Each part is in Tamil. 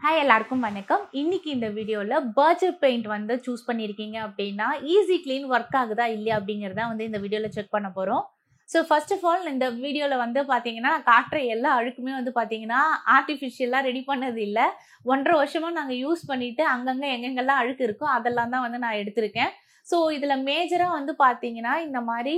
ஹாய் எல்லாருக்கும் வணக்கம். இன்னைக்கு இந்த வீடியோல பர்ஜர் பெயிண்ட் வந்து சூஸ் பண்ணியிருக்கீங்க அப்படின்னா ஈஸி கிளீன் ஒர்க் ஆகுதா இல்லையா அப்படிங்கிறத வந்து இந்த வீடியோல செக் பண்ண போறோம். ஸோ ஃபர்ஸ்ட் ஆஃப் ஆல் இந்த வீடியோல வந்து பார்த்தீங்கன்னா காட்டுற எல்லா அழுக்குமே வந்து பார்த்தீங்கன்னா ஆர்டிஃபிஷியலாக ரெடி பண்ணது இல்லை. 1.5 வருஷமா நாங்கள் யூஸ் பண்ணிட்டு அங்கங்கே எங்கெங்கெல்லாம் அழுக்கு இருக்கோ அதெல்லாம் தான் வந்து நான் எடுத்திருக்கேன். ஸோ இதில் மேஜராக வந்து பார்த்தீங்கன்னா இந்த மாதிரி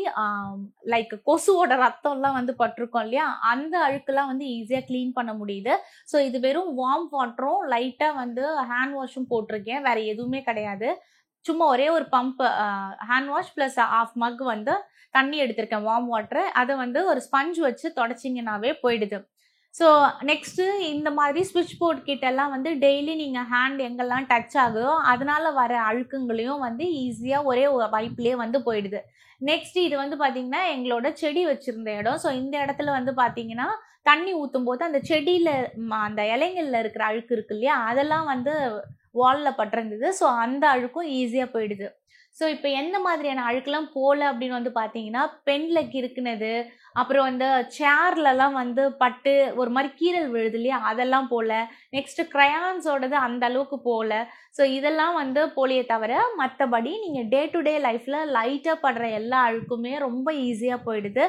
லைக் கொசுவோட ரத்தம்லாம் வந்து பட்டிருக்கோம் இல்லையா, அந்த அழுக்கெல்லாம் வந்து ஈஸியாக க்ளீன் பண்ண முடியுது. ஸோ இது வெறும் வார்ம் வாட்டரும் லைட்டாக வந்து ஹேண்ட் வாஷும் போட்டிருக்கேன், வேற எதுவுமே கிடையாது. சும்மா ஒரே ஒரு pump hand wash plus half mug வந்து தண்ணி எடுத்திருக்கேன் வார்ம் வாட்டர். அதை வந்து ஒரு ஸ்பஞ்ச் வச்சு தொடச்சிங்கனாவே போயிடுது. ஸோ நெக்ஸ்ட்டு இந்த மாதிரி ஸ்விட்ச் போர்ட் கிட்டெல்லாம் வந்து டெய்லி நீங்கள் ஹேண்ட் எங்கெல்லாம் டச் ஆகுதோ அதனால வர அழுக்குங்களையும் வந்து ஈஸியாக ஒரே வைப்லேயே வந்து போயிடுது. நெக்ஸ்ட் இது வந்து பார்த்தீங்கன்னா எங்களோட செடி வச்சிருந்த இடம். ஸோ இந்த இடத்துல வந்து பார்த்தீங்கன்னா தண்ணி ஊற்றும் போது அந்த செடியில் அந்த இலைங்களில் இருக்கிற அழுக்கு இருக்கு இல்லையா, அதெல்லாம் வந்து வாலில் பட்டிருந்தது. ஸோ அந்த அழுக்கும் ஈஸியாக போயிடுது. ஸோ இப்போ எந்த மாதிரியான அழுக்கெல்லாம் போகல அப்படின்னு வந்து பார்த்தீங்கன்னா பெனில் கிறுக்குனது, அப்புறம் வந்து சேர்லலாம் வந்து பட்டு ஒரு மாதிரி கீறல் விழுது இல்லையா, அதெல்லாம் போகல. நெக்ஸ்ட்டு க்ரையான்ஸோடது அந்த அளவுக்கு போகல. ஸோ இதெல்லாம் வந்து போலியே தவிர மற்றபடி நீங்கள் டே டு டே லைஃப்பில் லைட்டாக படுற எல்லா அழுக்குமே ரொம்ப ஈஸியாக போயிடுது.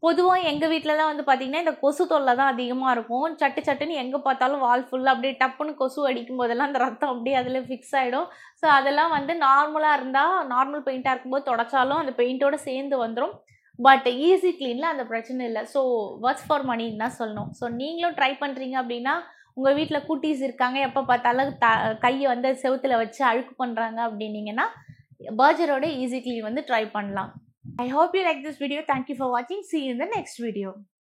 பொதுவாக எங்கள் வீட்டிலலாம் வந்து பார்த்திங்கன்னா இந்த கொசு தொல்லை தான் அதிகமாக இருக்கும். சட்டு சட்டுன்னு எங்கே பார்த்தாலும் வால் ஃபுல்லாக அப்படியே டப்புன்னு கொசு அடிக்கும் போதெல்லாம் அந்த ரத்தம் அப்படியே அதில் ஃபிக்ஸ் ஆகிடும். ஸோ அதெல்லாம் வந்து நார்மலாக இருந்தால் நார்மல் பெயிண்ட்டாக இருக்கும்போது தொடச்சாலும் அந்த பெயிண்ட்டோடு சேர்ந்து வந்துடும். பட் ஈஸி க்ளீனில் அந்த பிரச்சனை இல்லை. ஸோ ஒர்க்ஸ் ஃபார் மணின்னு தான் சொல்லணும். ஸோ நீங்களும் ட்ரை பண்ணுறீங்க அப்படின்னா உங்கள் வீட்டில் குட்டீஸ் இருக்காங்க, எப்போ பார்த்தாலும் கையை வந்து செவுத்தில் வச்சு அழுக்கு பண்ணுறாங்க அப்படின்னீங்கன்னா பர்ஜரோட ஈஸி க்ளீன் வந்து ட்ரை பண்ணலாம். I hope you like this video. Thank you for watching. See you in the next video.